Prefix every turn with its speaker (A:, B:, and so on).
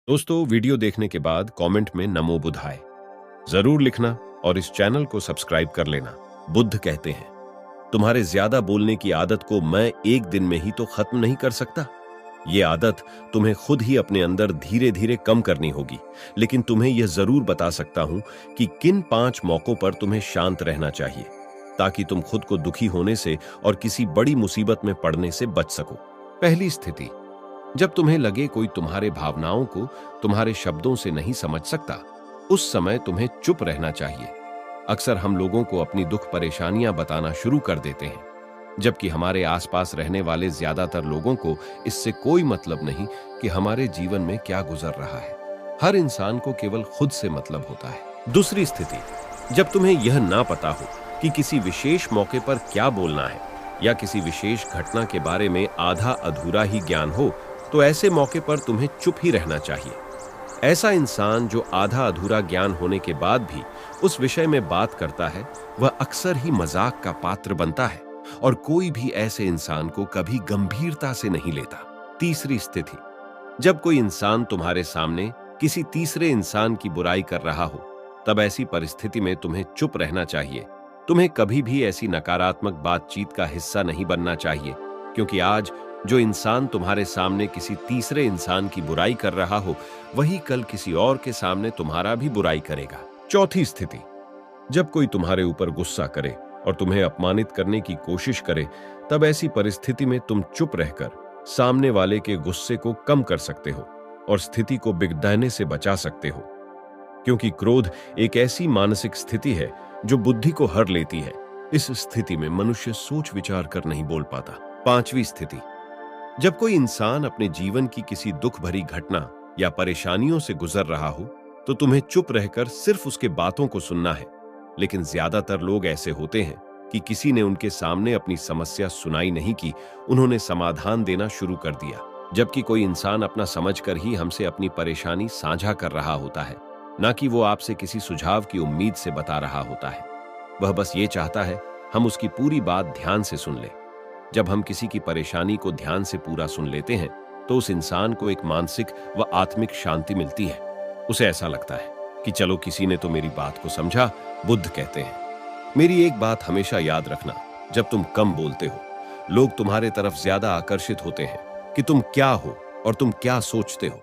A: दोस्तों, वीडियो देखने के बाद कमेंट में नमो बुद्धाय जरूर लिखना और इस चैनल को सब्सक्राइब कर लेना। बुद्ध कहते हैं, तुम्हारे ज्यादा बोलने की आदत को मैं एक दिन में ही तो खत्म नहीं कर सकता। ये आदत तुम्हें खुद ही अपने अंदर धीरे धीरे कम करनी होगी, लेकिन तुम्हें यह जरूर बता सकता हूं कि किन 5 मौकों पर तुम्हें शांत रहना चाहिए, ताकि तुम खुद को दुखी होने से और किसी बड़ी मुसीबत में पड़ने से बच सको। पहली स्थिति, जब तुम्हें लगे कोई तुम्हारे भावनाओं को तुम्हारे शब्दों से नहीं समझ सकता, उस समय तुम्हें चुप रहना चाहिए। अक्सर हम लोगों को अपनी दुख परेशानियां बताना शुरू कर देते हैं, जबकि हमारे आसपास रहने वाले ज्यादातर लोगों को इससे कोई मतलब नहीं कि हमारे जीवन में क्या गुजर रहा है। हर इंसान को केवल खुद से मतलब होता है। दूसरी स्थिति, जब तुम्हें यह ना पता हो कि किसी विशेष मौके पर क्या बोलना है या किसी विशेष घटना के बारे में आधा अधूरा ही ज्ञान हो, तो ऐसे मौके पर तुम्हें चुप ही रहना चाहिए। ऐसा इंसान जो आधा अधूरा ज्ञान होने के बाद भी उस विषय में बात करता है, वह अक्सर ही मजाक का पात्र बनता है और कोई भी ऐसे इंसान को कभी गंभीरता से नहीं लेता। तीसरी स्थिति, जब कोई इंसान तुम्हारे सामने किसी तीसरे इंसान की बुराई कर रहा हो, तब ऐसी परिस्थिति में तुम्हें चुप रहना चाहिए। तुम्हें कभी भी ऐसी नकारात्मक बातचीत का हिस्सा नहीं बनना चाहिए, क्योंकि आज जो इंसान तुम्हारे सामने किसी तीसरे इंसान की बुराई कर रहा हो, वही कल किसी और के सामने तुम्हारा भी बुराई करेगा। चौथी स्थिति, जब कोई तुम्हारे ऊपर गुस्सा करे और तुम्हें अपमानित करने की कोशिश करे, तब ऐसी परिस्थिति में तुम चुप रहकर सामने वाले के गुस्से को कम कर सकते हो और स्थिति को बिगड़ने से बचा सकते हो, क्योंकि क्रोध एक ऐसी मानसिक स्थिति है जो बुद्धि को हर लेती है। इस स्थिति में मनुष्य सोच विचार कर नहीं बोल पाता। पांचवी स्थिति, जब कोई इंसान अपने जीवन की किसी दुख भरी घटना या परेशानियों से गुजर रहा हो, तो तुम्हें चुप रहकर सिर्फ उसके बातों को सुनना है। लेकिन ज्यादातर लोग ऐसे होते हैं कि किसी ने उनके सामने अपनी समस्या सुनाई नहीं की, उन्होंने समाधान देना शुरू कर दिया। जबकि कोई इंसान अपना समझकर ही हमसे अपनी परेशानी साझा कर रहा होता है, ना कि वो आपसे किसी सुझाव की उम्मीद से बता रहा होता है। वह बस ये चाहता है हम उसकी पूरी बात ध्यान से सुन लें। जब हम किसी की परेशानी को ध्यान से पूरा सुन लेते हैं, तो उस इंसान को एक मानसिक व आत्मिक शांति मिलती है। उसे ऐसा लगता है कि चलो, किसी ने तो मेरी बात को समझा। बुद्ध कहते हैं, मेरी एक बात हमेशा याद रखना, जब तुम कम बोलते हो, लोग तुम्हारे तरफ ज्यादा आकर्षित होते हैं कि तुम क्या हो और तुम क्या सोचते हो।